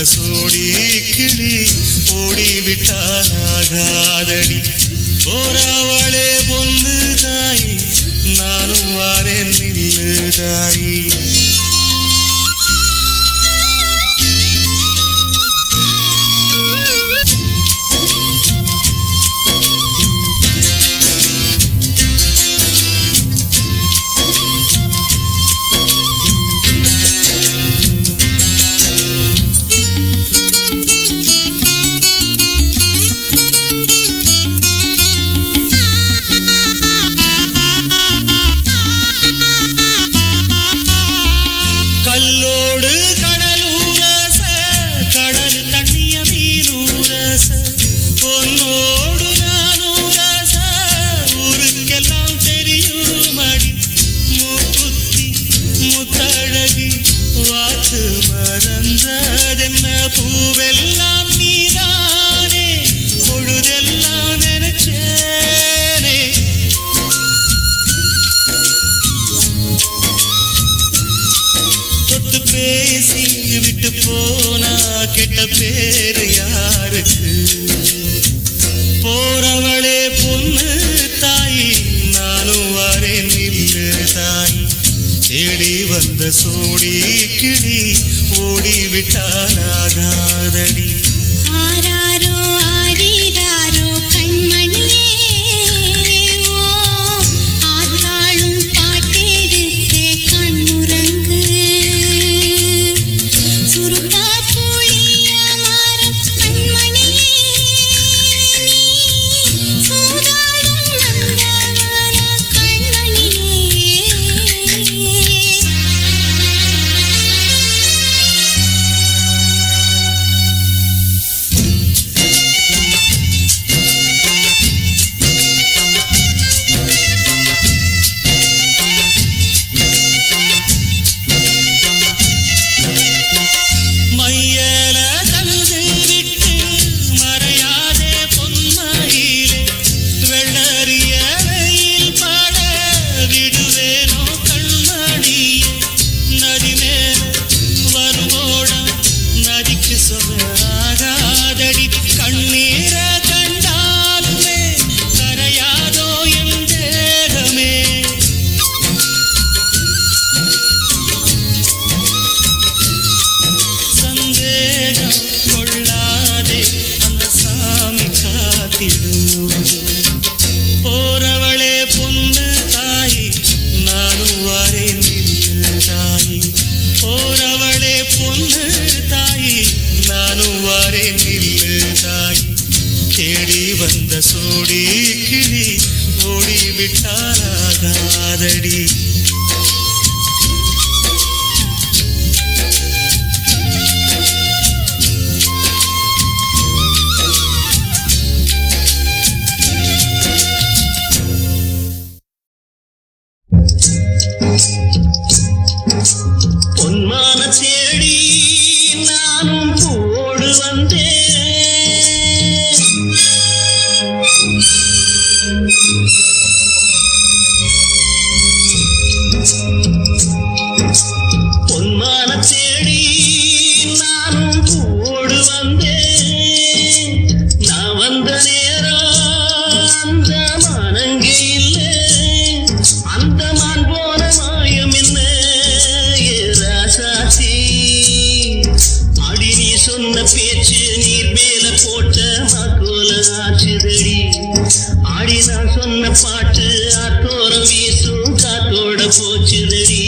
சோடி கிளி ஓடிவிட்டானாகாதடி. போராவளே பொண்ணு தாயி நானும் வாரேன் நில்லு தாயி. பூவெல்லாம் நீதானே பொழுதெல்லாம் நினைச்சேனே. தொட்டு பேசி விட்டு போனா கெட்ட பேரு யாருக்கு? போறவளே பொண்ணு தாயி நானும் வரேன் நில்லு தாயி. தேடி வந்த சோடி கிளி ஓடிவிட்டானாகாதடி. ஆராரோ ஆரிராரோ கண்மணியே ஓ ஆத்தாளும் பாட்டெடுத்தே கண்ணுறங்கு. சுருக்கா புளிய மரம் கண்மணியே நீ சூதாடும் நந்தவன கண்மணியே. போறவளே பொண்ணு தாயி நானும் வரேன் நில்லு தாயி. போறவளே பொண்ணு தாயி நானும் வரேன் நில்லு தாயி. தேடி வந்த சோடி கிளி ஓடிவிட்டானாகாதடி. பொன்மான தேடி நானும் போடு வந்தேன். பொன்மான தேடி நானும் போடு வந்தேன். நான் வந்த நேரம் அந்த மானங்கே இல்லை. அந்த மான் போன மாயம் என்ன ராசாச்சி? அடி நீ சொன்ன பேச்சு நீர் மேல போட்ட மாக்கோல ஆச்சுதடி. ஆடி நான் சொன்ன பாட்டு ஆத்தோரம் வீசும் காத்தோட போச்சுதடி.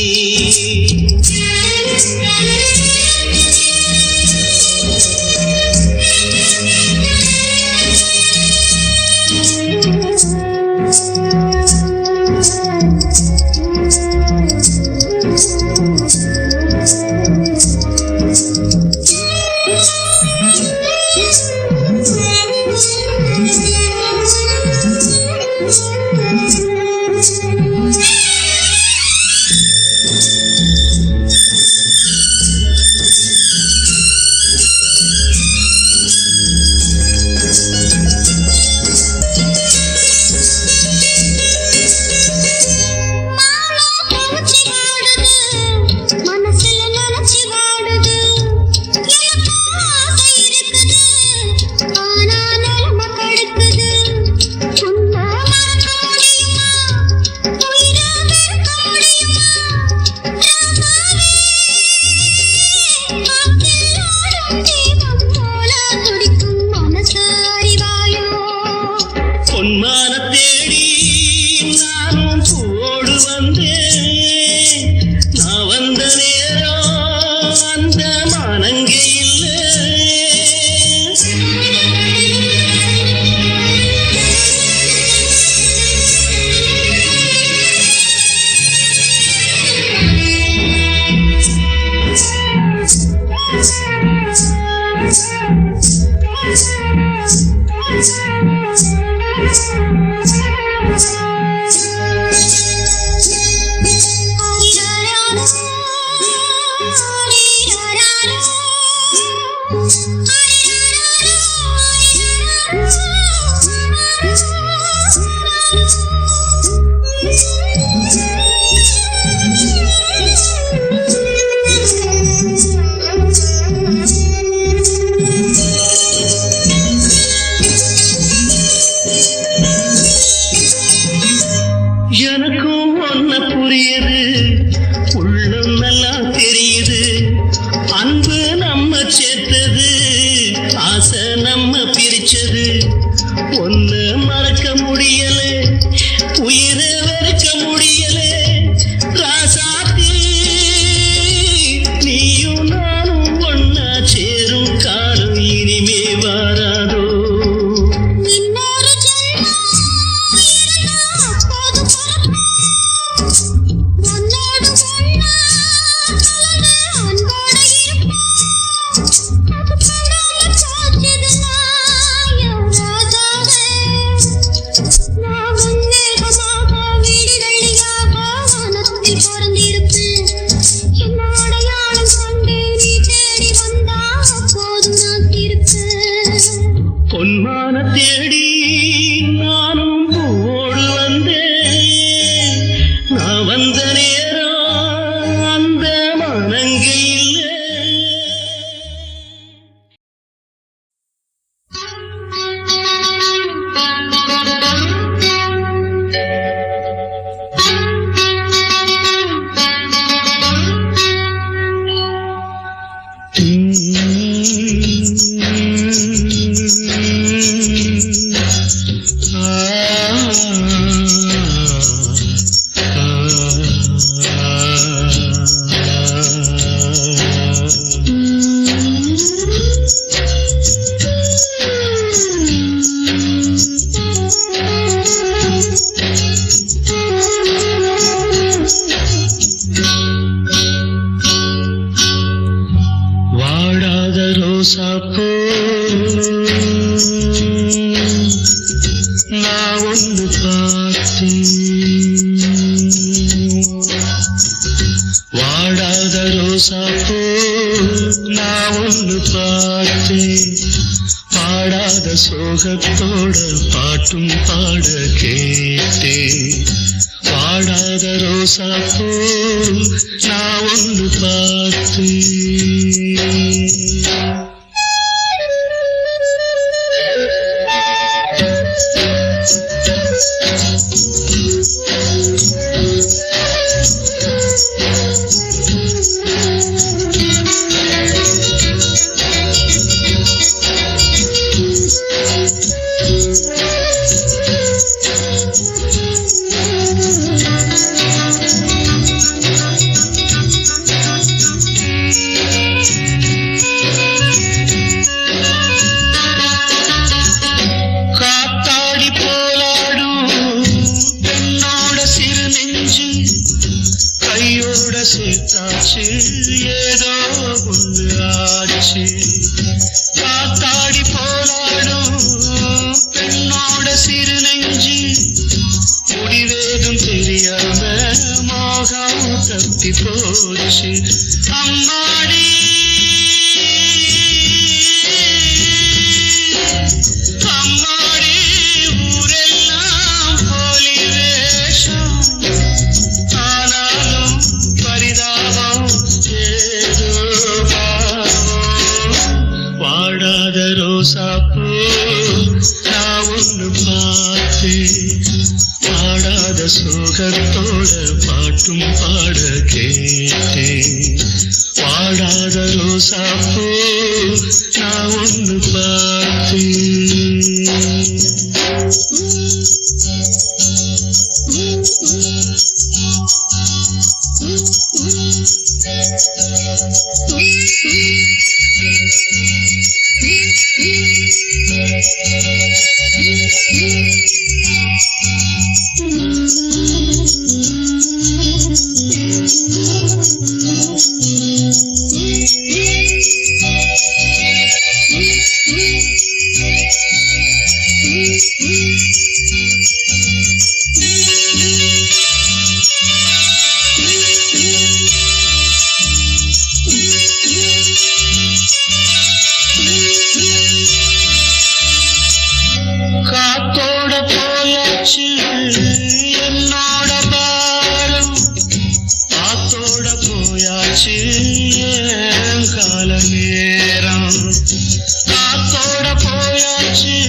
எனக்கும் ஒன்ன புரியுது, உள்ளம் நல்லா தெரியுது. அன்பு நம்ம சேர்த்தது, ஆசை நம்ம பிரிச்சது. ஒன்னு மறக்க முடியல, உயிரை வெறுக்க முடியல. ராசாத்தி நீயும் நானும் ஒன்னா சேரும் காலம் இனிமே வாராதோ. பொன்மான தேடி நானும் பூவோடு வந்தேன். நான் வந்த நேரம் அந்த மனங்கள் இல்லை. வாடாத ரோசாப்பூ நான் ஒன்று பார்த்தேன். வாடாத ரோசாப்பூ நான் ஒன்று பார்த்தேன். பாடாத சோகத்தோட பாட்டும் பாட கேட்டேன். வாடாத ரோசாப்பூ நான் ஒன்று பார்த்தேன். சேர்த்தாச்சு ஏதோ ஒன்று ஆச்சு. காத்தாடி போராடும் பெண்ணோட சிறு நெஞ்சு முடிவேதும் தெரியாம மோகம் தப்பி போச்சு. அம்மாடி அம்மாடி ஊரெல்லாம் போலி வேஷம். ஆனாலும் பரிதாபம் ஏதோ வாடாத ரோசாப்பூ நான் ஒன்று பார்த்தேன். பாடாத சோகத்தோட பாட்டும் பாட கேட்டேன். வாடாத ரோசாப்பூ நான் ஒன்று பார்த்தேன்.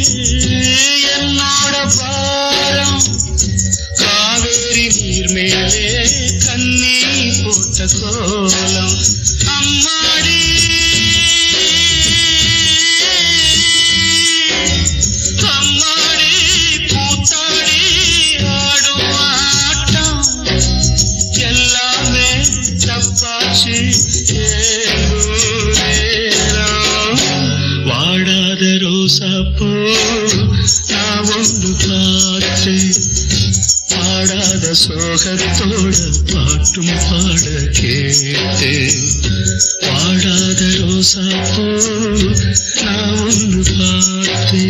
என்னோட பாரம் காவேரி நீர் மேலே கண்ணி போட்ட கோலம் அம்மாடி அம்மாடி கூத்தாடி ஆடும் ஆட்டம் எல்லாமே தப்பாச்சு வாடாத ரோசாப்பூ நான் ஒன்று பார்த்து பாடாத சோகத்தோட பாட்டும் பாட கேட்டு வாடாத ரோசாப்பூ நான் ஒன்று பார்த்து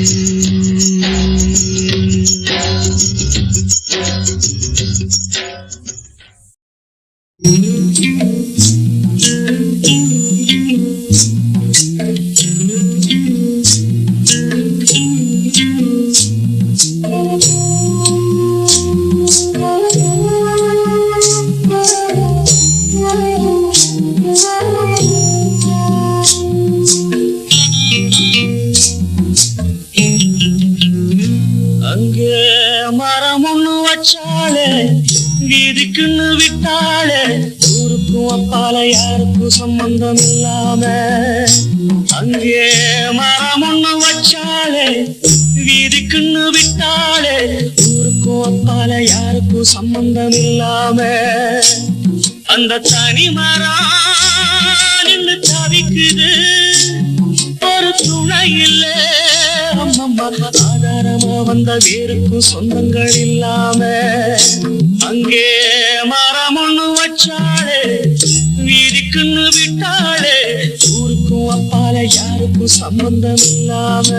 அங்கே மரம் ஒண்ணு வச்சாலே வீதிக்குன்னு விட்டாலே ஊருக்கும் அப்பால யாருக்கும் சம்பந்தம் இல்லாம அங்கே மரம் ஒண்ணு வச்சாலே வீதிக்குன்னு விட்டாலே ஊருக்கும் அப்பால யாருக்கும் சம்பந்தம் இல்லாம அந்த தனி மரம் நின்று தவிக்குது ஒரு துணை இல்லை ஆதாரமா வந்த வேருக்கும் சொந்தங்கள் இல்லாம அங்கே மரம் ஒண்ணு வச்சாலே வீதிக்குன்னு விட்டாலே ஊருக்கும் அப்பால யாருக்கும் சம்பந்தம் இல்லாம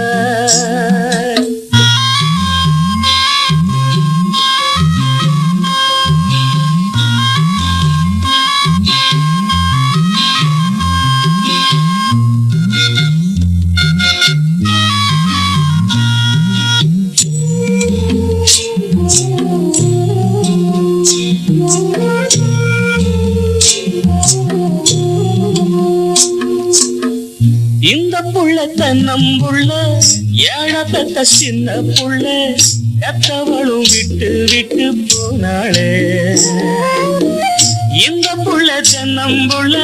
இந்த புள்ள தன்னம்புள்ள ஏழ பெத்த சின்ன புள்ள எத்தவளும் விட்டு விட்டு போனாளே இந்த புள்ள தன்னம்புள்ள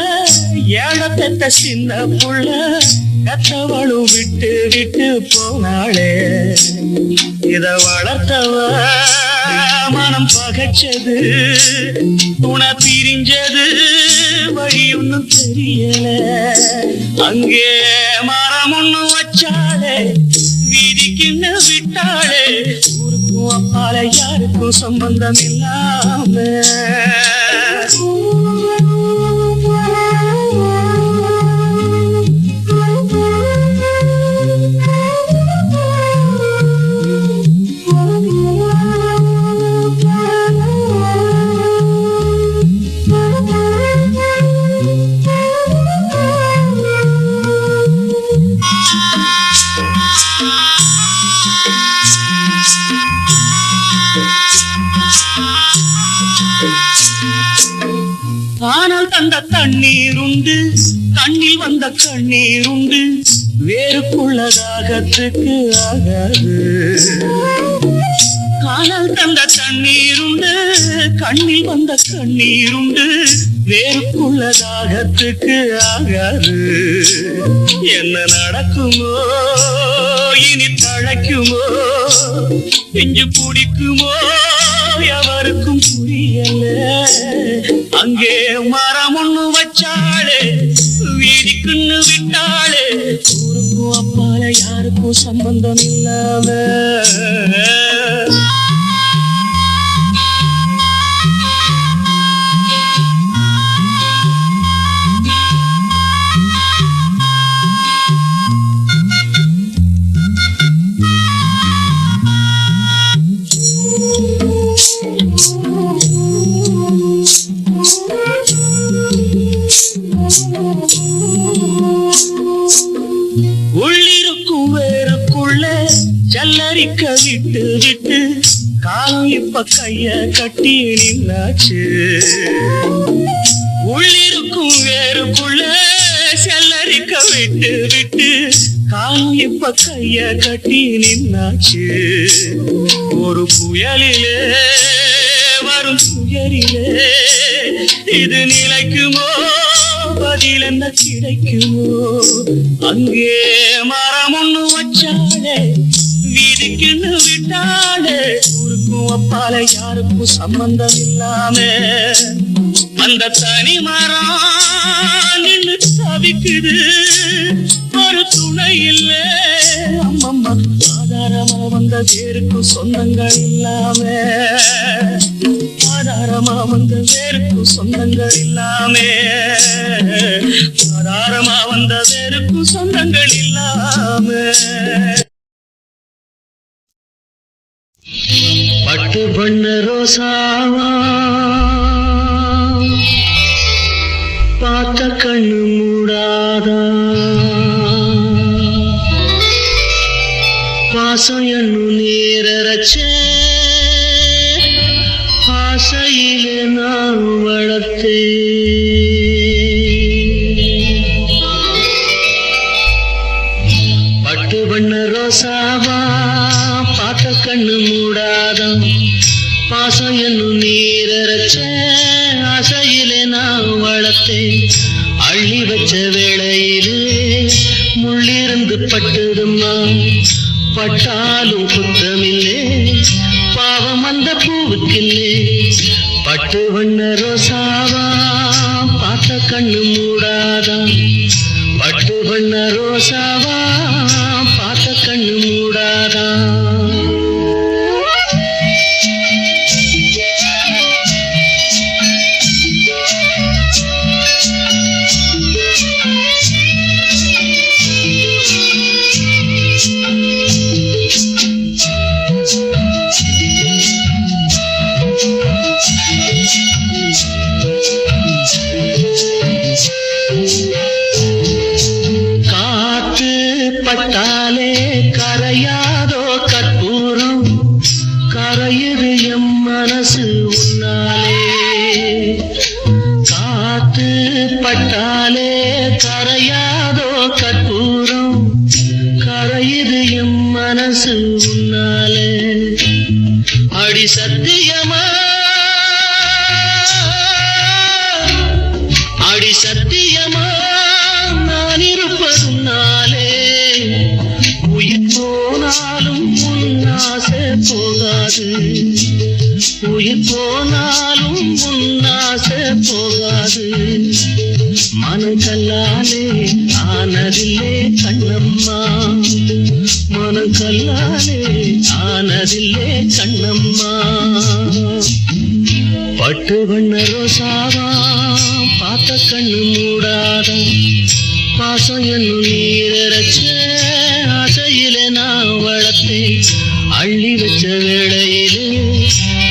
ஏழ பெத்த சின்ன புள்ள எத்தவளும் விட்டு விட்டு போனாளே இத வளர்த்தவ மனம் பகச்சது துணை பிரிஞ்சது வழி ஒன்னும் தெரியல அங்கே மரம் ஒண்ணு வச்சாலே வீதிக்குன்னு விட்டாலே ஊருக்கும் அப்பால யாருக்கும் சம்பந்தம் இல்லாம ஆனால் தந்த தண்ணீர் உண்டு கண்ணில் வந்த கண்ணீர் உண்டு வேறுக்குள்ளதாகத்துக்கு ஆகாது காணல் தந்த தண்ணீர் உண்டு கண்ணில் வந்த கண்ணீர் உண்டு வேறுக்குள்ளதாகத்துக்கு ஆகாது என்ன நடக்குமோ இனி தழைக்குமோ இஞ்சு பிடிக்குமோ எவருக்கும் புரியல அங்கே மரம் ஒண்ணு வச்சாலே வீதிக்குன்னு விட்டாலே ஊருக்கும் அப்பால யாருக்கும் சம்பந்தம் இல்லாம உள்ளிருக்கும் வேருக்குள்ள ஜல்லரிக்க விட்டு விட்டு காலம் இப்ப கைய கட்டி நின்னாச்சு உள்ளிருக்கும் வேருக்குள்ள ஜல்லரிக்க விட்டு விட்டு காலம் இப்ப கைய கட்டி நின்னாச்சு. ஒரு புயலிலே வரும் துயரிலே இது நிலைக்குமோ, பதில் என்ன கிடைக்குமோ? அங்கே மரம் ஒண்ணு வச்சாலே வீதிக்குன்னு விட்டாலே, ஊருக்கும் அப்பால யாருக்கும் சம்பந்தம் இல்லாம அந்த தனி மரம் நின்று தவிக்குது, ஒரு துணை இல்ல. அம்மம்மா ஆதாரமா வந்த வேருக்கும் சொந்தங்கள் இல்லாம, ஆதாரமா வந்த வேருக்கும் சொந்தங்கள் இல்லாம, ஆதாரமா வந்த வேருக்கும் சொந்தங்கள் இல்லாம. பட்டு பண்ண ரோசாவா பார்த்த கண்ணு மூடாதா, பாசம் என்னும் நீரச்சே ஆசையிலே நான் வளர்த்தே. பட்டு பண்ண ரோசாவா பார்த்த கண்ணு மூடாதா, பாசம் என்னும் நீரச்ச ஆசையிலே நான் வளர்த்தேன். அள்ளி வச்ச வேளையிலே முள்ளிருந்து பட்டுதும்மா, பட்டாலும் குத்தமில்லே பாவம் அந்த பூவுக்கில்லே. பட்டு வண்ண ரோசாவா பார்த்த கண்ணு மூடாதா, பட்டு வண்ண ரோசாவா பார்த்த கண்ணு மூடாதா. பட்டாலே கரையாதோ கற்பூரம், கரையுது எம் மனசு உன்னாலே. காத்து பட்டாலே கரையாதோ கற்பூரம், கரையுது எம் மனசு உன்னாலே. அடி சத்தியமா, அடி சத்தியமா நான் இருப்பதுனாலே, உயிர் போனாலும் உன்னாசை போகாது, உயிர் போனாலும் உன்னாசை போகாது. மனம் கல்லாலே ஆனதில்லே கண்ணம்மா, மனம் கல்லாலே ஆனதில்லே கண்ணம்மா. பட்டு வண்ண ரோசாவா பார்த்த கண்ணு மூடாதா, பாசம் என்னும் நீரச்ச ஆசையிலே நான் வளர்த்தேன். அள்ளி வச்ச வேளையிலே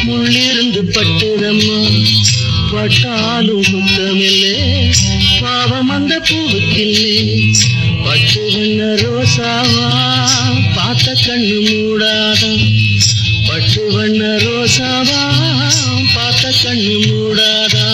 முள்ளிருந்து பட்டுதம்மா, பட்டாலும் குத்தமில்லே பாவம் அந்த பூவுக்கில்லே. பட்டு வண்ண ரோசாவா பார்த்த கண்ணு மூடாதா, பட்டு வண்ண ரோசாவா பார்த்த கண்ணு மூடாதா.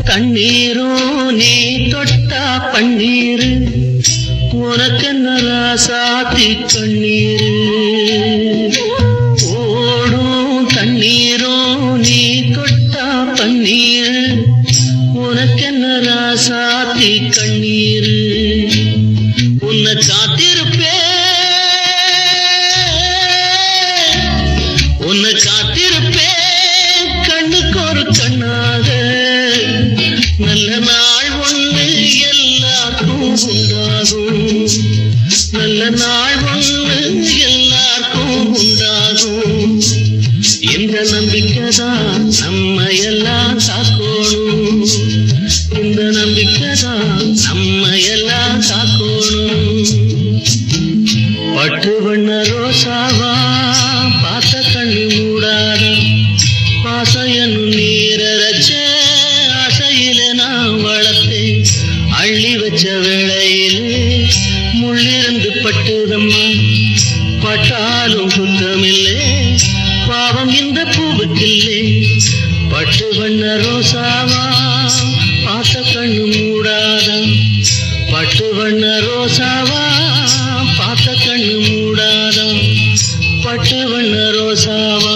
தண்ணீரும் நீ தொட்டா பன்னீரு, உனக்கென்ன ராசாத்தி கண்ணீரு. ஓடும் தண்ணீரும் நீ தொட்டா பன்னீரு, உனக்கென்ன ராசாத்தி கண்ணீரு. உன்னை காத்திருப்பே, உன்னை காத்திருப்பே கண்ணுக்கு ஒரு கண்ணாக. நல்ல நாள் ஒன்று எல்லாருக்கும் உண்டாகும், நல்ல நாள் ஒன்று எல்லாருக்கும் உண்டாகும். இந்த நம்பிக்கைதான் நம்ம எல்லாம் காக்கணும், இந்த நம்பிக்கைதான் நம்ம எல்லாம் காக்கணும். பட்டு வண்ண ரோசாவா சுத்தமில்லை பாவம் இந்த பூவுக்கில்லை பட்டு வண்ண ரோசாவா பார்த்த கண்ணு மூடாதா பட்டு வண்ண ரோசாவா பார்த்த கண்ணு மூடாதா பட்டு வண்ண ரோசாவா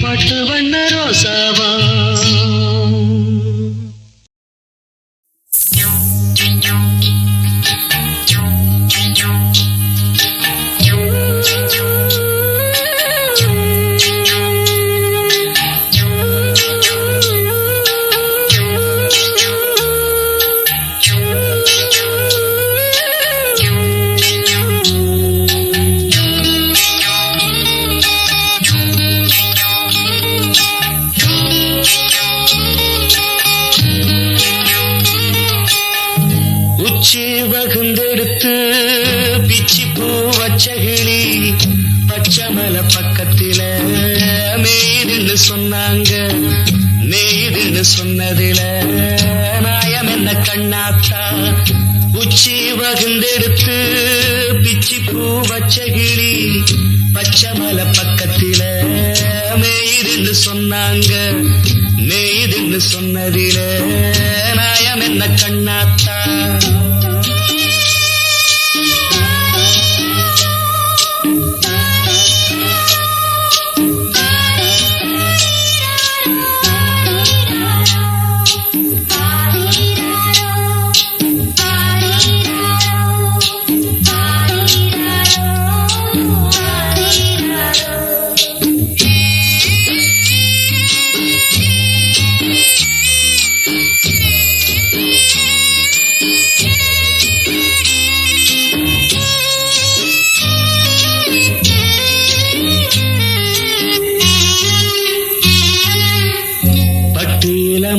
பட்டு வண்ண ரோசாவா உச்சி வகுந்தெடுத்து பிச்சி பூ வச்சகிளி பச்சமல பக்கத்தில மேய்துன்னு சொன்னாங்க மேய்துன்னு சொன்னதில நாயம் என்ன கண்ணாத்தா உச்சி வகுந்தெடுத்து பிச்சி பூ வச்சகிளி பச்சமல பக்கத்தில மேய்துன்னு சொன்னாங்க மேய்துன்னு சொன்னதில நாயம் என்ன கண்ணாத்தா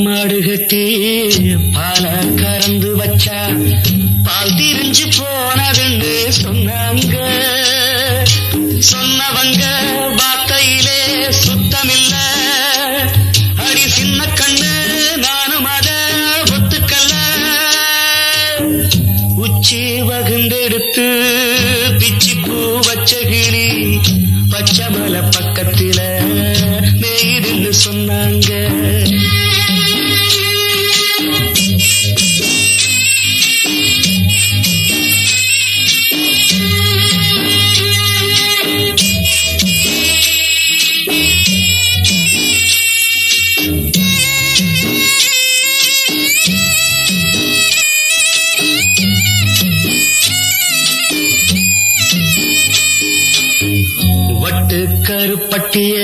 மாடு கட்டி பால கறந்து வச்சா பால் திரிஞ்சு போனதுன்னு சொன்னாங்க சொன்னவங்க வார்த்தையிலே சுத்தமில்ல அடி சின்ன கண்ணு நானும் அத ஒத்துக்கல்ல உச்சி வகுந்தெடுத்து பிச்சி பூ வச்ச கிளி பச்சமல பக்கத்தில மேய்துன்னு சொன்னாங்க வட்டு கருப்பட்டிய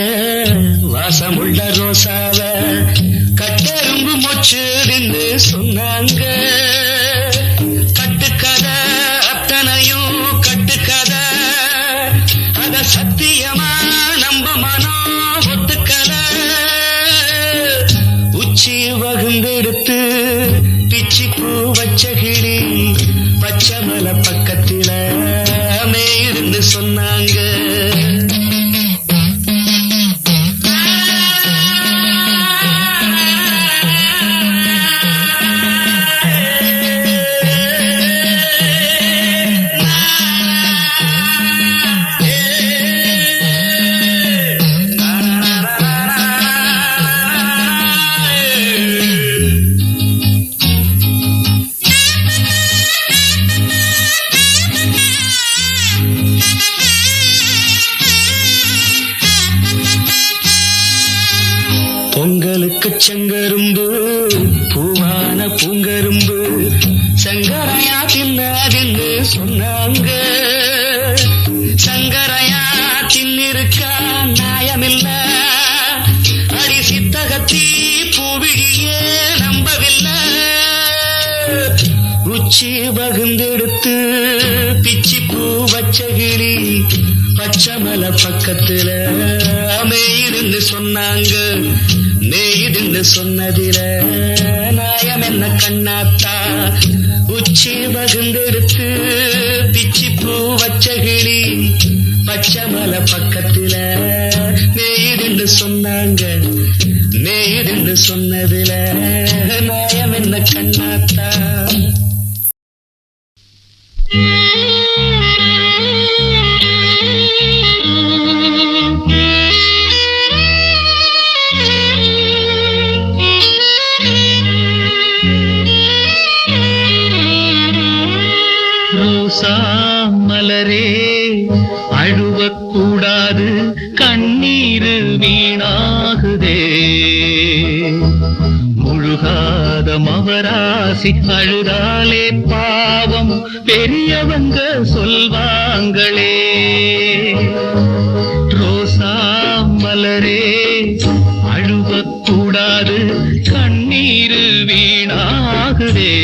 வாசமுள்ள ரோசாவ கட்டெரும்பு மொச்சுன்னு சொன்னாங்க கட்டுக்கதை அத்தனையும் கட்டுக்கதை அத சத்தியமா நம்ப மனம் ஒத்துக்கல உச்சி வகுந்தெடுத்து பிச்சி பூ வச்ச கிளி பச்சமல பக்கத்தில மேய்துன்னு சொன்னாங்க பொங்கலுக்கு செங்கரும்பு பூவான பூங்கரும்பு சங்கரையா தின்னாதுன்னு சொன்னாங்க சங்கரையா தின்னிருக்கா நியாயமில்ல அடி சித்தகத்தி பூவிழியே நம்பவில்லை உச்சி வகுந்தெடுத்து பிச்சி பூ வச்ச கிளி பச்சமல பக்கத்துல மேய்துன்னு சொன்னாங்க மேய்துன்னு சொன்னதில நாயம் என்ன கண்ணாத்தா உச்சி வகுந்தெடுத்து பிச்சி பூ வச்ச கிளி பச்சமல பக்கத்துல மேய்துன்னு சொன்னாங்க மேய்துன்னு சொன்னதில நாயம் என்ன கண்ணாத்தா கண்ணீரு வீணாகுதே. முழுகாத மவராசி அழுதாலே பாவம் பெரியவங்க சொல்வாங்களே. ரோசா மலரே அழுவக்கூடாது, கண்ணீரு வீணாகுதே.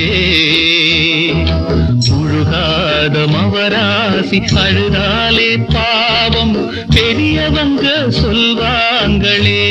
முழுகாத மவராசி அழுதாலே பாவம் பெரியவங்க சொல்வாங்களே.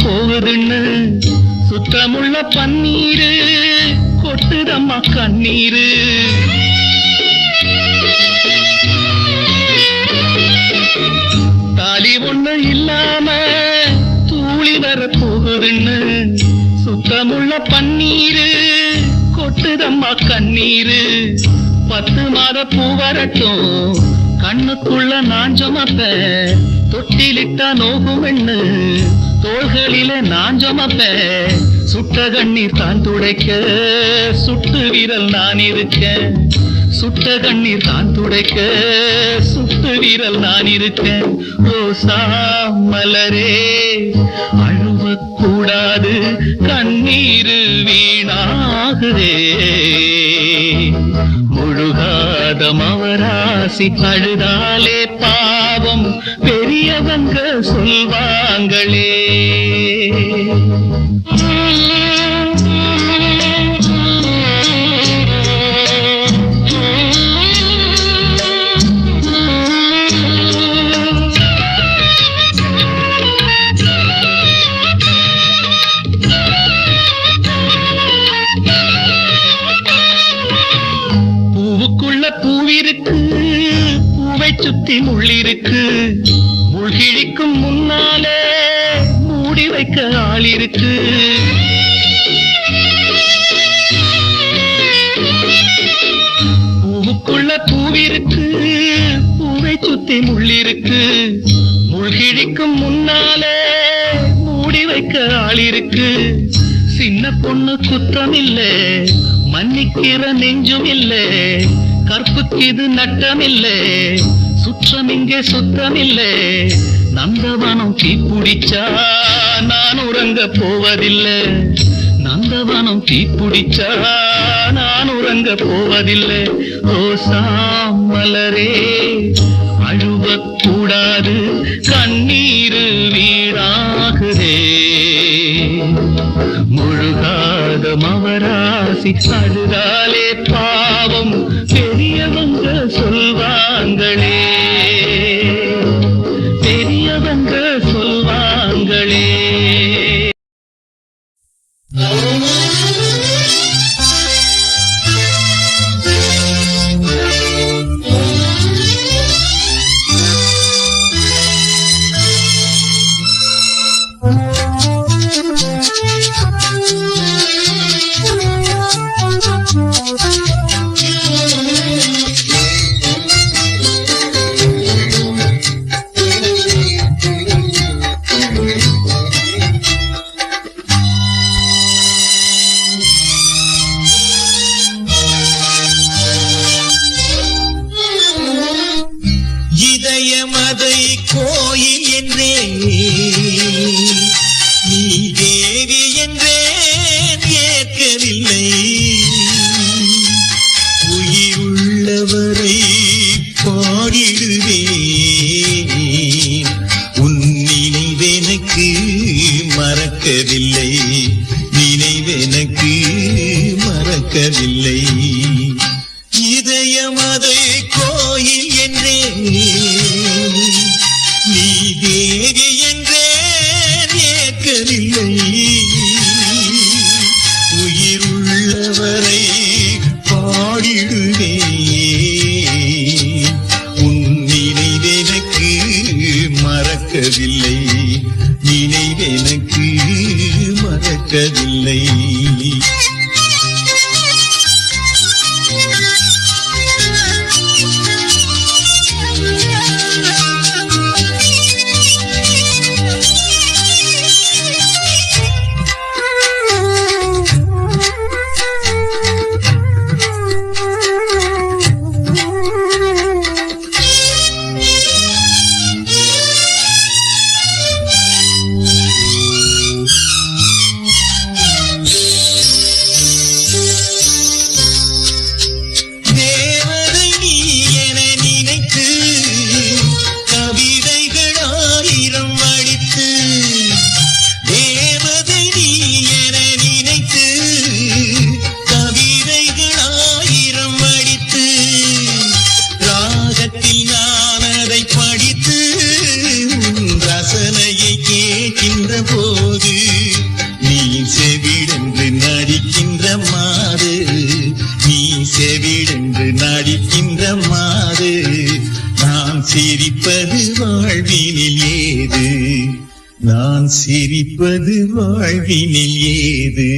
போகுதுன்னு சுத்தமுள்ள பன்னீரு கொட்டுதம்மா கண்ணீரு. தாலி ஒண்ணு இல்லாம தூளி வர போகுதுன்னு சுத்தமுள்ள பன்னீரு கொட்டுதம்மா கண்ணீரு. 10 மாத பூ வரட்டும் கண்ணுக்குள்ள நான் சுமப்பேன், தொட்டிலிட்டா நோகும் எண்ணு தோள்களிலே நான் சுமப்பேன். சுட்ட கண்ணீர் தான் துடைக்க சுட்டு விரல் நான் இருக்கேன். சுட்ட கண்ணீர் தான் துடைக்க சுட்டு விரல் நான் இருக்கேன். ரோசா மலரே அழுவக்கூடாது, கண்ணீரு வீணாகுதே. முழுகாத மவராசி அழுதாலே பாவம் பெரியவங்க சொல்வாங்களே. பூவுக்குள்ள பூவிருக்கு, பூவை சுத்தி முள்ளிருக்கு. முள்கிழிக்கும் முன்னாலே மூடி வைக்க ஆள் இருக்கு. பூவுக்குள்ள பூவிருக்கு, பூவை சுத்தி முள்ளிருக்கு. முள்கிழிக்கும் முன்னாலே மூடி வைக்க ஆள் இருக்கு. சின்ன பொண்ணு குத்தம் இல்லை, மன்னிக்கிற நெஞ்சும் இல்லை. கற்புக்கு இது நட்டம் இல்லை, சுற்றம் இங்கே சுத்தம் இல்லை. நந்தவனம் தீப்பிடிச்சா நான் உறங்க போவதில்லை. நந்தவனம் தீப்பிடிச்சா நான் உறங்க போவதில்லை. ரோசா மலரே அழுவக்கூடாது, கண்ணீரு வீணாகுதே. முழுகாத மவராசி அழுதாலே பாவம் பெரியவங்க சொல்வாங்களே. பெரியவங்க சொல்வாங்களே. இதயமதை கோயில் என்றே நீ தேவி என்றேன் ஏற்கவில்லை. உயிருள்ளவரை பாடிடுவேன், உன் நினைவெனக்கு மறக்கவில்லை. நினைவெனக்கு மறக்கவில்லை. இதயமதை கோயில் என்றே நீ தேவி என்றேன் ஏற்கவில்லை. உயிருள்ளவரை பாடிடுவேன், உன் நினைவெனக்கு மறக்கவில்லை. மறக்கவில்லை நினைவெனக்கு மறக்கவில்லை போது நீ செவிடென்று நடிக்கின்ற மாது நீ செவிடென்று நடிக்கின்ற மாது நான் சிரிப்பது வாழ்வினில் ஏது நான் சிரிப்பது வாழ்வினில் ஏது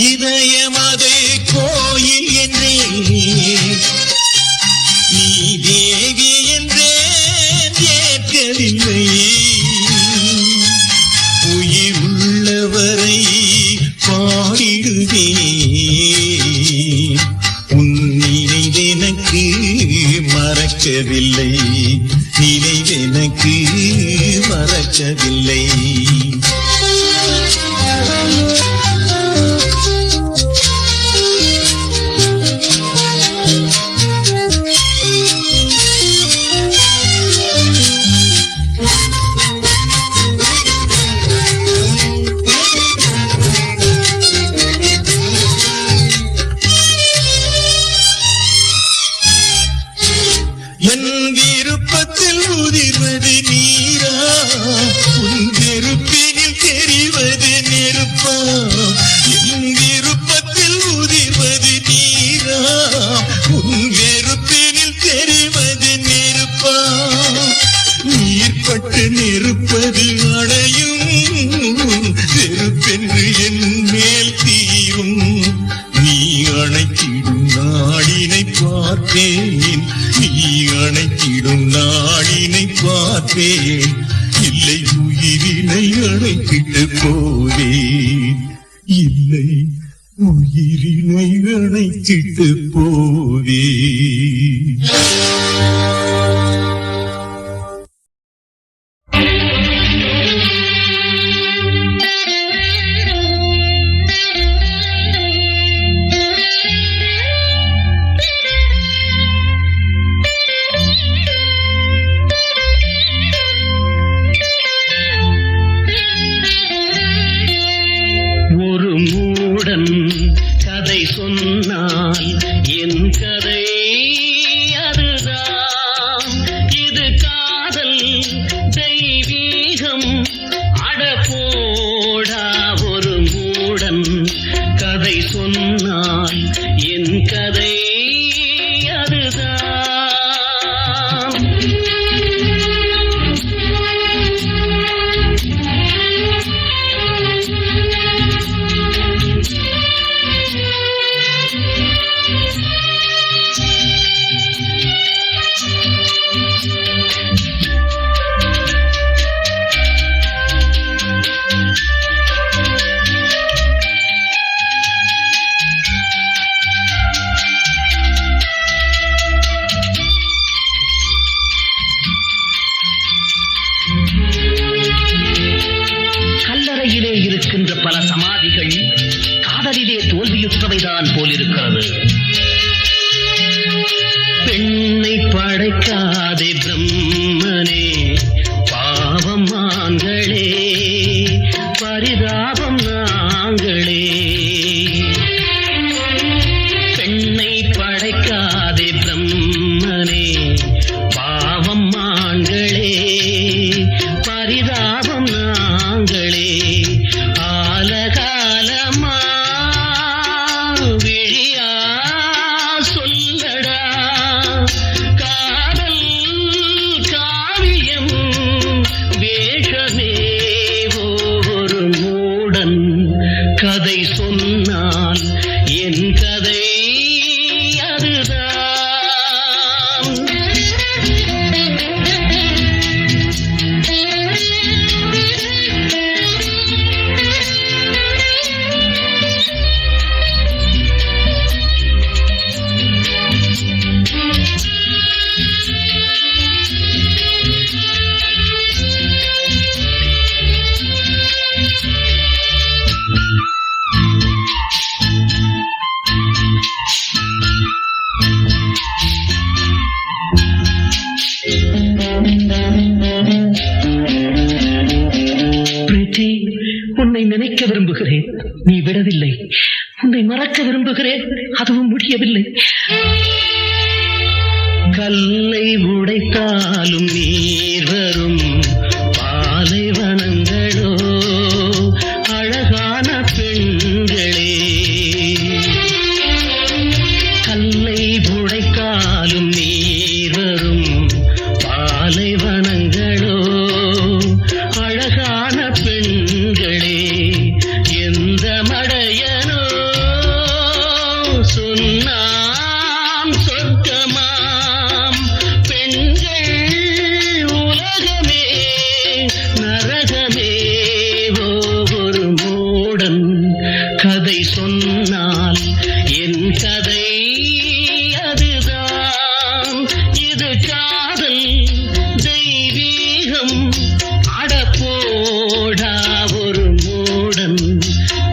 இதயமது கோயில் என்றே நீ தேவி என்றே ஏற்கவில்லை உயிர் உள்ளவரை பாடிடுவே உன் நினைவெனக்கு மறக்கவில்லை நினைவெனக்கு மறக்கவில்லை என் விருப்பத்தில் உதிர்வது நீரா உன் வெறுப்பினில் தெரிவது நெருப்பா என் விருப்பத்தில் உதிர்வது நீரா உன் வெறுப்பினில் தெரிவது நெருப்பா நீர்பட்டு நெருப்பது அடையும் வெறுப்பென்று என் மேல் தீரும் நீ அணைத்திடும் நாடினை பார்த்தேன் நீ அணைத்திடும் நாடினை பார்த்தேன் இல்லை உயிரினை அணைத்திட்டு போவேன் இல்லை உயிரினை அணைத்திட்டு போவேன் கதை சொன்னால் என் கதை விரும்புகிறேன், நீ விடவில்லை. உன்னை மறக்க விரும்புகிறேன், அதுவும் முடியவில்லை. கல்லை உடைத்தாலும் நீர் வரும் பாலைவனங்களோ அழகான பெண்களே. கல்லை உடைத்தாலும் நீர் வரும் பாலைவனங்களோ அழகான பெண்களே. எந்த மடையனோ சொன்னான் சொர்க்கமாம் பெண்கள் உலகமே நரகமே. ஒரு மூடன் கதை சொன்னால் என் கதை அதுதான். இது காதல் தெய்வீகம் அடப்போடா. ஒரு மூடன்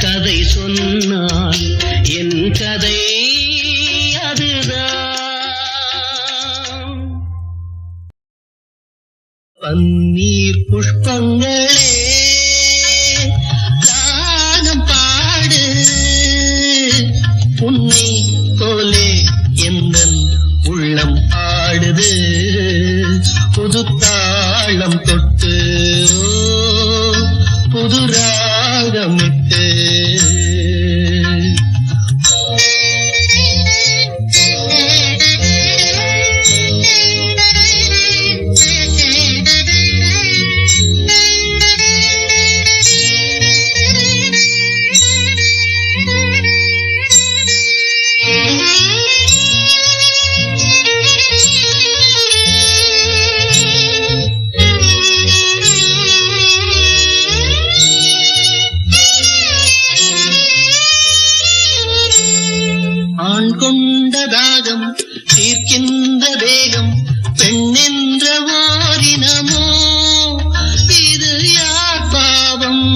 கதை சொன்னால் என் கதை அதுதான். பன்னீர் புஷ்பங்களே ராகம் பாடு. உன்னை போலே எந்தன் உள்ளம் ஆடுது. புது தாளம் தொட்டு புது ராகமிட்டு. ஆண் கொண்ட தாகம் தீர்க்கின்ற தேகம் பெண்ணென்ற வாரினமோ. இது யார் பாவம்?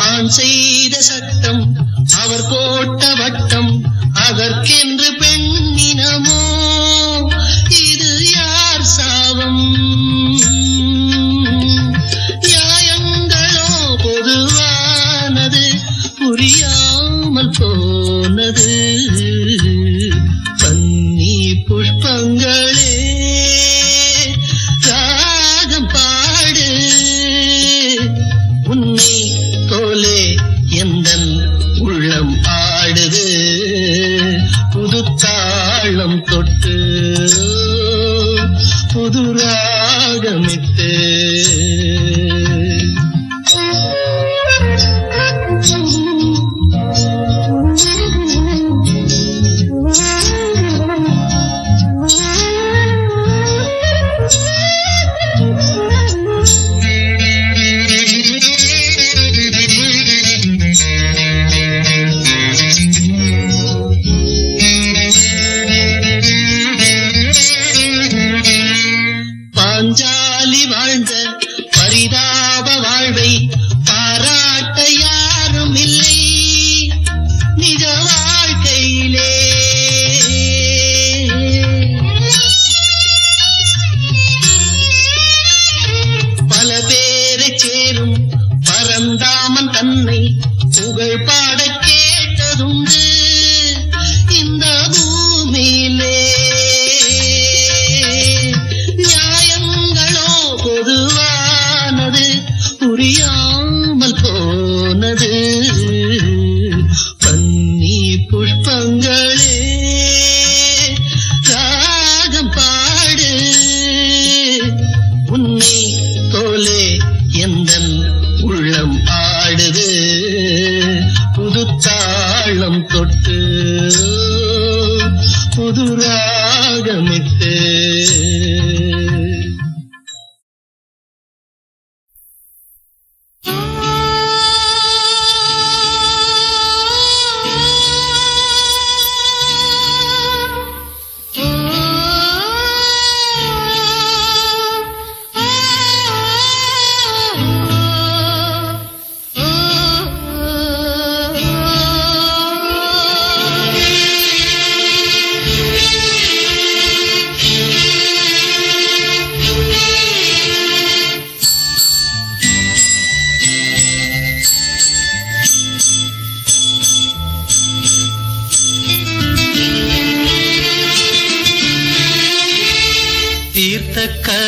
ஆண் செய்த சட்டம் அவர் போட்ட வட்டம் அதற்கென்று பெண்ணினமோ. இது யார் சாபம்? பொதுவானது புரியாமல் போனது. பன்னி புஷ்பங்களே ராகம் பாடு. உன்னை போலே எந்தன் உள்ளம் ஆடுது. புது தாளம் தொட்டு புது ராகமிட்டு. பாஞ்சாலி வாழ்ந்த பரிதாப வாழ்வை பாராட்ட யாரும் இல்லை நிஜ வாழ்க்கையிலே. பல பேரை சேரும் பரந்தாமன் தன்னை புகழ் பாட கேட்டதுண்டு இந்த பூமியிலே. பொதுவானது புரியாமல் போனது. பன்னி புஷ்பங்களே ராகம் பாடு. உன்னை போலே எந்தன் உள்ளம் ஆடுது. புது தாளம் தொட்டு புது ராகமிட்டு.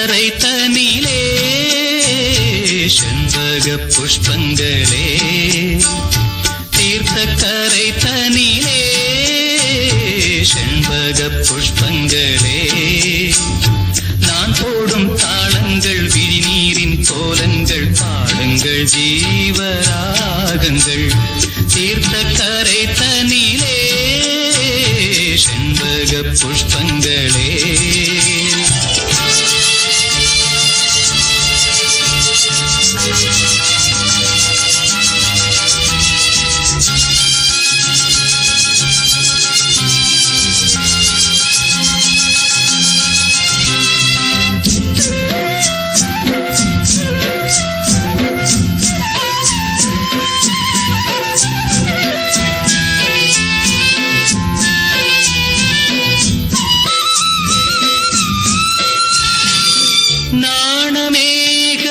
கரை தனிலே செண்பக புஷ்பங்களே தீர்த்த கரை தனிலே செண்பக புஷ்பங்களே நான் போடும் தாளங்கள் விழிநீரின் கோலங்கள் பாடுங்கள் ஜீவராகங்கள் தீர்த்த கரை தனிலே செண்பக புஷ்பங்களே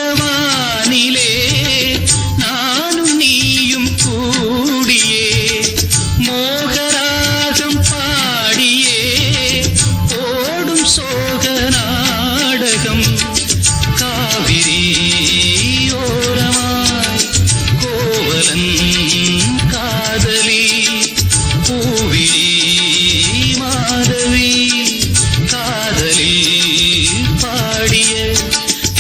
நாணமேகவானிலே நானும் நீயும் கூடியே மோகராகம் பாடியே ஓடும் சோக நாடகம் காவிரி ஓரமாய் கோவலன் காதலி பூவிழி மாதவி காதலி பாடிய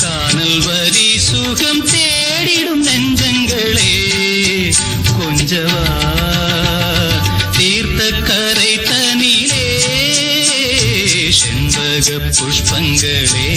கானல் வரி சுகம் தேடிடும் நெஞ்சங்களே கொஞ்சவா தீர்த்த கரை தனிலே செண்பக புஷ்பங்களே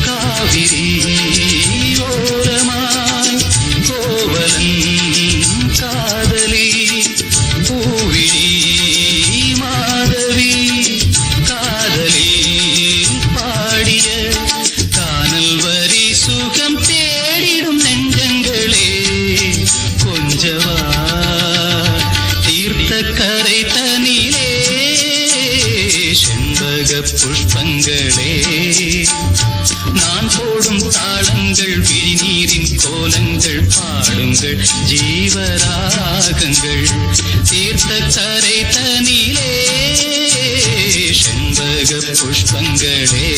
காவிரி ஓரமாய் கோவலன் காதலி பூவிழி மாதவி காதலி பாடிய கானல் வரி சுகம் தேடிடும் நெஞ்சங்களே கொஞ்சவா தீர்த்த கரை தனிலே செண்பக புஷ்பங்களே நான் போடும் தாளங்கள் விழிநீரின் கோலங்கள் பாடுங்கள் ஜீவராகங்கள் தீர்த்த கரை தனிலே செண்பக புஷ்பங்களே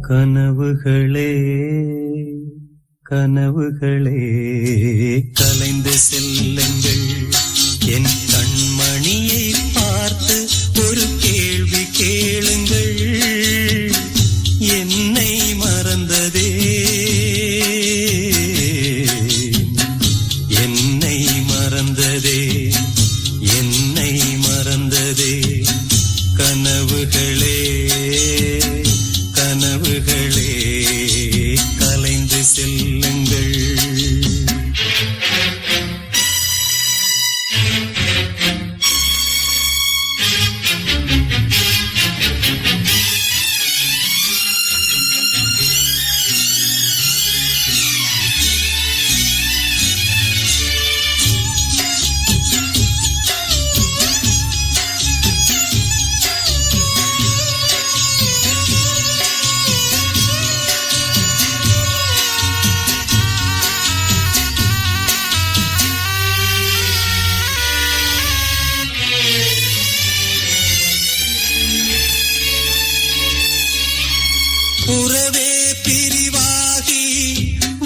கனவுகளே கனவுகளே கலைந்து செல்லுங்கள் என் கண்மணியை பார்த்து ஒரு கேள்வி கேளுங்கள் என்னை மறந்ததே என்னை மறந்ததே என்னை மறந்ததே கனவுகளே கனவுகளே கலைந்து செல்லுங்கள் உறவே பிரிவாகி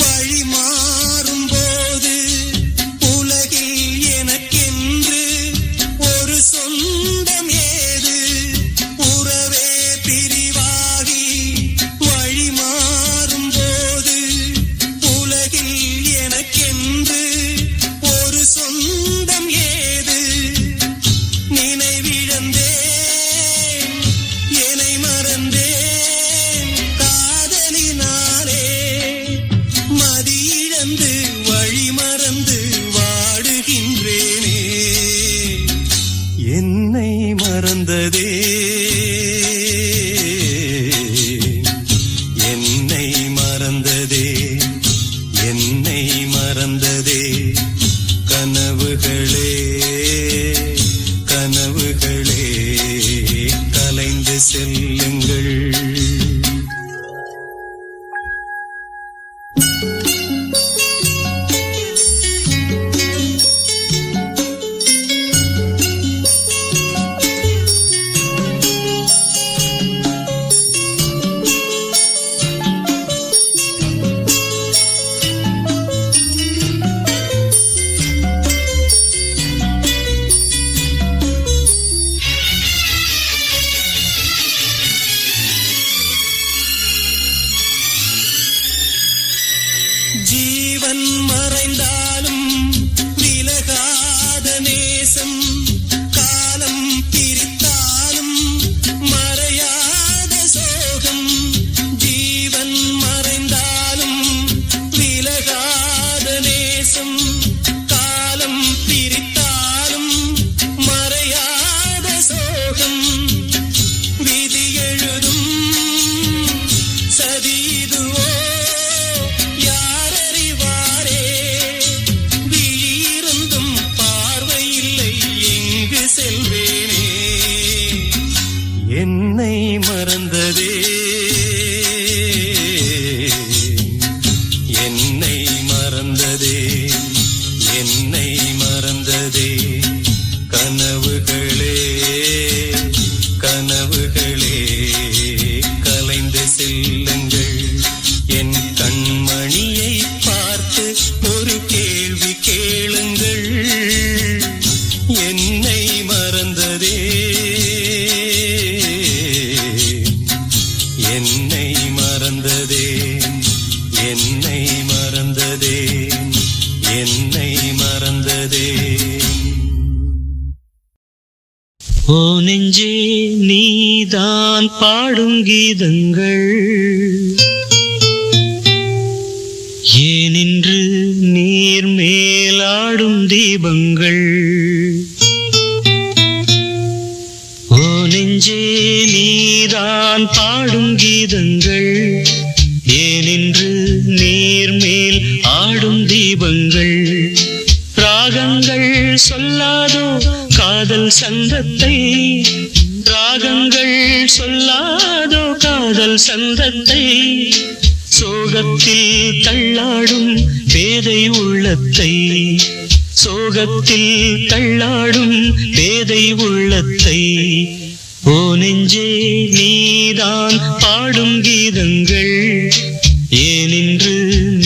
வழி மாறும் போது உலகில் எனக்கென்று ஒரு சொந்தம் ஏது? உறவே பிரிவாகி வழி மாறும் போது உலகில் எனக்கென்று ஒரு சொந்தம் ஏது? நினைவிழந்தேன், என்னை மறந்தேன் காதலினாலே, மதியிழந்து வழி மறந்து வாடுகின்றேனே. என்னை மறந்ததே, என்னை மறந்ததே, என்னை மறந்ததே. கனவுகளே கனவுகளே கலைந்து செல்லுங்கள். ஜீவன் மறைந்தாலும் விலகாத நேசம், காலம் பிரித்தாலும் மறையாத சோகம். ஜீவன் மறைந்தாலும் விலகாத நேசம், காலம் பிரித்தாலும் மறையாத சோகம். விதி எழுதும் சதிதுவோ யாரறிவாரே? விழியிருந்தும் பார்வையில்லை, எங்கு செல்வேனே? என்னை மறந்ததே, என்னை மறந்ததே, என்னை மறந்ததே. கனவுகளே கனவுகளே கலைந்து செல்லுங்கள். என் கண்மணியை பார்த்து ஒரு கேள்வி கேளுங்கள். என்னை மறந்ததே, என்னை மறந்ததே, என்னை மறந்ததே, என்னை மறந்ததே. ஓ நெஞ்சே நீதான் பாடும் கீதங்கள், ஏனின்று நீர் மேலாடும் தீபங்கள். ஓ நெஞ்சே நீதான் பாடும் கீதங்கள், ஏனின்று நீர் மேல் ஆடும் தீபங்கள். ராகங்கள் சொல்லாதோ காதல் சந்தத்தை, ராகங்கள் சொல்லாதோ காதல் சந்தத்தை. சோகத்தில் தள்ளாடும் பேதை உள்ளத்தை, சோகத்தில் தள்ளாடும் பேதை உள்ளத்தை. ஓ நெஞ்சே நீதான் பாடும் கீதங்கள், ஏனின்று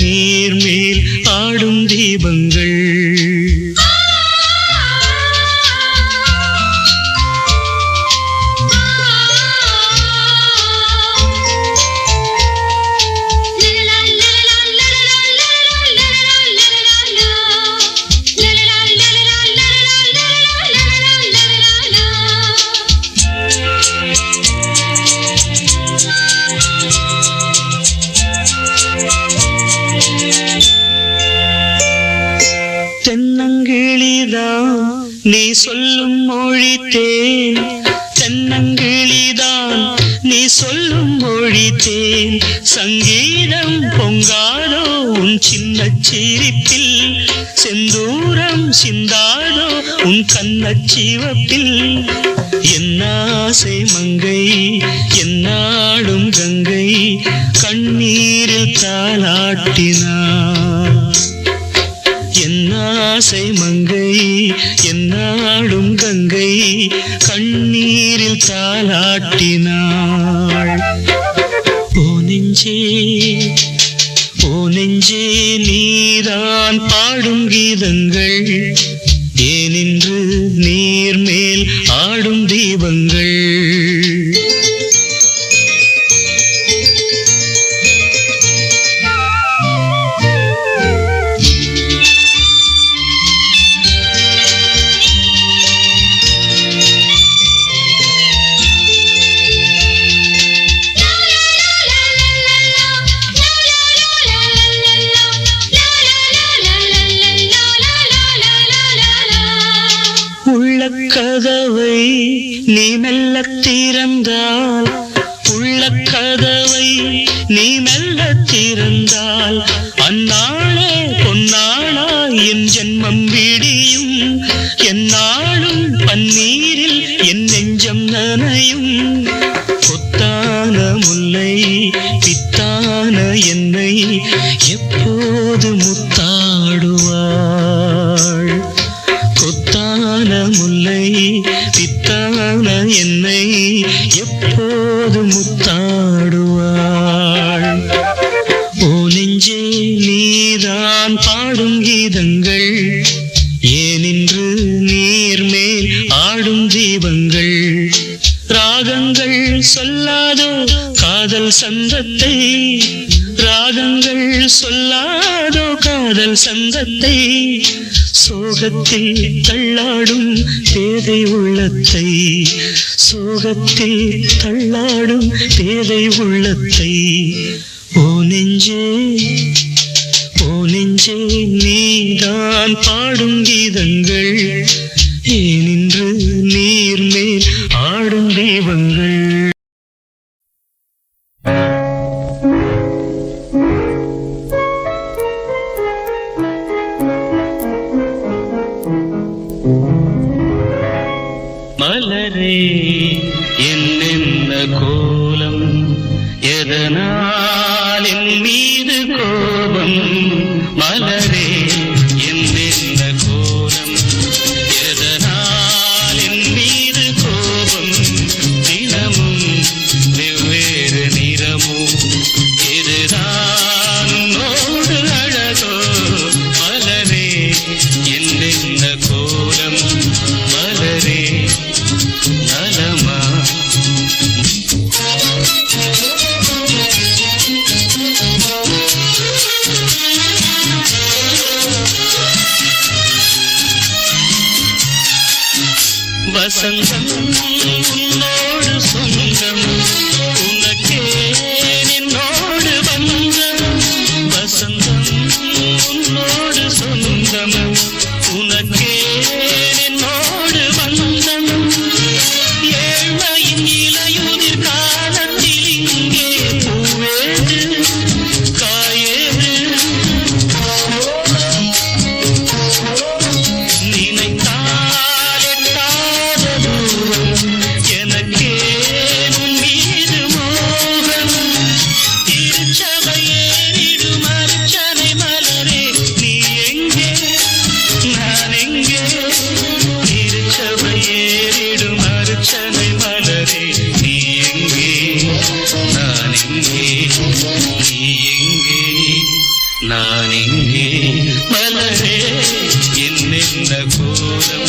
நீர் மேல் ஆடும் தீபங்கள். தென்னங்கிளிதான் நீ சொல்லும் மொழி தேன், தென்னங்கிளிதான் நீ சொல்லும் மொழி தேன். சங்கீதம் பொங்காதோ உன் சின்ன சிரிப்பில், செந்தூரம் சிந்தாதோ உன் கண்ணச்சிவப்பில். என்னாசை மங்கை என்னாடும் கங்கை, கண்ணீரில் தாலாட்டினார். என்னாசை மங்கை என்னாடும் கங்கை, கண்ணீரில் தாலாட்டினாள். நெஞ்சே ஓ நெஞ்சே நீதான் பாடும் கீதங்கள் ஏனின்று நீர் மேல் ஆடும் தீபங்கள் கதவை நீ மெல்ல திறந்தால் உள்ள கதவை நீ மெல்ல திறந்தால் அந்நாளே பொன்னாளா என் ஜென்மம் விடியும் எந்நாளும் பன்னீரில் என் நெஞ்சம் நனையும் கொத்தான முல்லை பித்தான என்னை எப்போது முத்தாடுவாள் கொத்தான முல்லை பித்தான என்னை எப்போது முத்தாடுவாள் ஓ நெஞ்சே நீதான் பாடும் கீதங்கள் ஏனின்று நீர் மேல் ஆடும் தீபங்கள் ராகங்கள் சொல்லாதோ காதல் சந்தத்தை ராகங்கள் சொல்லாதோ காதல் சந்தத்தை சோகத்தில் தள்ளாடும் பேதை உள்ளத்தை சோகத்தில் தள்ளாடும் பேதை உள்ளத்தை ஓ நெஞ்சே நீதான் பாடும் கீதங்கள் ஏனின்று நீர் மேல் ஆடும் தீபங்கள் மலரே என்னென்ன கோலம் எதனால் என் மீது கோபம் மலரே என்னென்ன கோலம் எதனால் என் மீது கோபம் தினமும் வெவ்வேறு நிறமும் இதுதான் உன்னோடு அழகோ மலரே என்னென்ன கோலம் மலரே நலமா வசந்தம் உன்னோடு சொந்தம் உனக்கே என்னோடு வந்தம் வசந்தம் உன்னோடு சொந்தம் உனக்கே என்னோடு வந்தம் ஏழ்மையின் இலையுதிர் காலத்தில் இங்கே பூவேது காயேது நினைத்தால் எட்டாத தூரம் எனக்கே உன் மீது மோகம் திருச்சபையேறிடும் அர்ச்சனை மலரே நீ எங்கே நான் எங்கே திருச்சபையேறிடும் அர்ச்சனை மலரே நீ எங்கே நான் எங்கே நீ எங்கே நான் எங்கே மலரே என்னென்ன கோலம்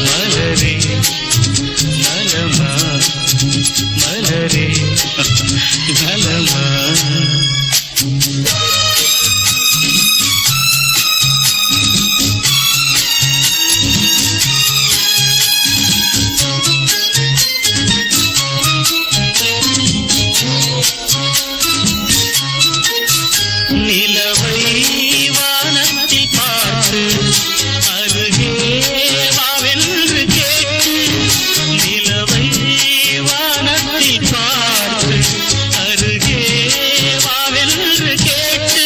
மலரே நலமா மலரே நலமா நிலவை வானத்தில் பார்த்து அருகே வாவென்று கேட்டு நிலவை வானத்தில் பார்த்து அருகே வாவென்று கேட்டு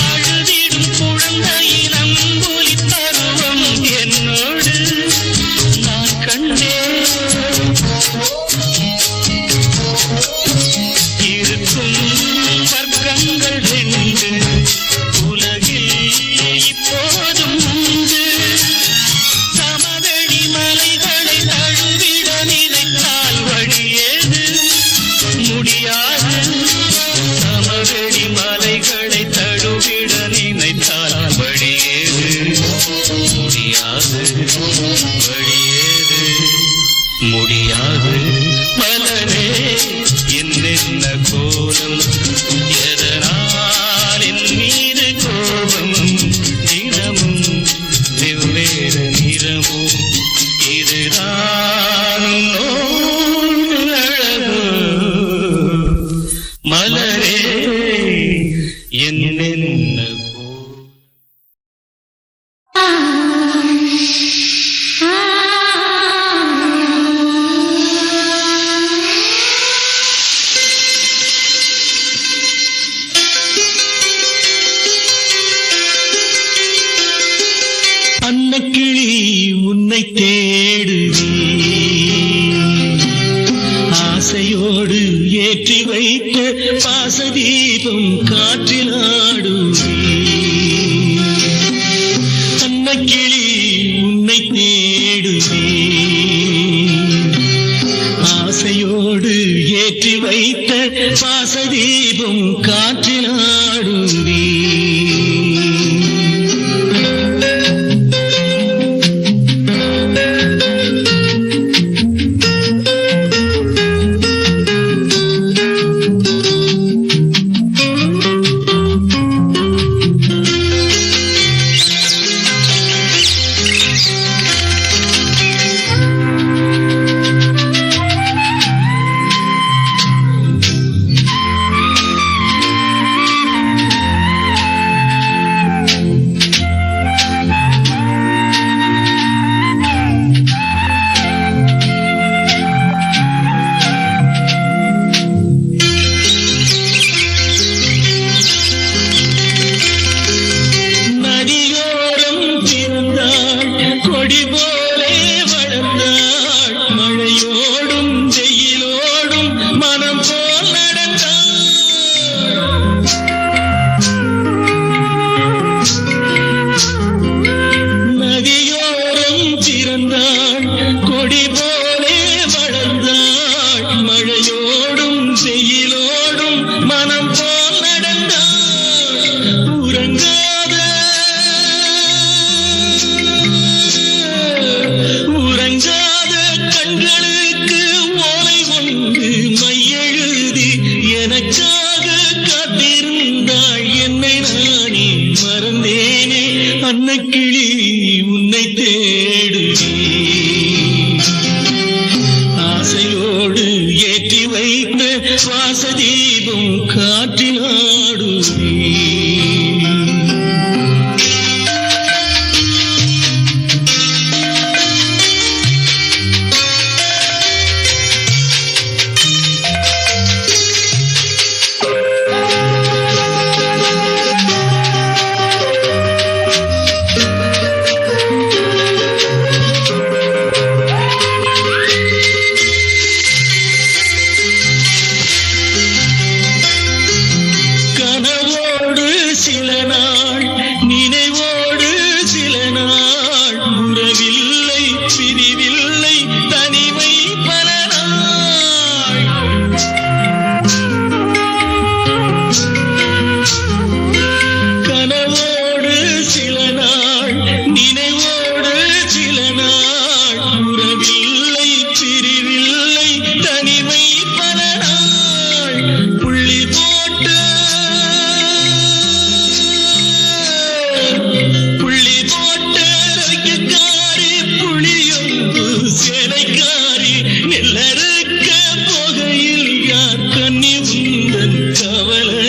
அழுதிடும் குழந்தையின் அம்புலி பருவம் என்னோடு நான் கண்டேன் இருக்கும் வர்க்கங்கள் ரெண்டு உலகில் இப்போதும் உண்டு சமவெளி மலைகளை தழுவிட நினைத்தால் வழியேது முடியாது கோலம் எதனால் என் மீது கோபம் நிறமும் வெவ்வேறு நிறமும் இதுதான் உன்னோடு அழகோ மலரே என்னென்ன அன்னக்கிளி உன்னை தேடுவே ஆசையோடு ஏற்றி வைத்த பாசதீபம் காற்றில் ஆடுவே அன்னக்கிளி உன்னை தேடுவே ஆசையோடு ஏற்றி வைத்த பாசதீபம் காற்றில் ஆடுவே அன்னக்கிளி உன்னை தேடுவே ஆசையோடு ஏற்றி வைத்த வாசதீபம் காற்றில் ஆடுவே சில நாள் நினைவோடு சில நாள் உறவில்லை பிரிவில்லை தனிமை பல நாள் கனவோடு சில நாள் நினைவோடு சில நாள் உறவில்லை பிரிவில்லை தனிமை பல நாள் புள்ளி போட்டு சேலைக்காரி நெல்லறுக்க போகையில் யார் கண்ணி உந்தன் கவலை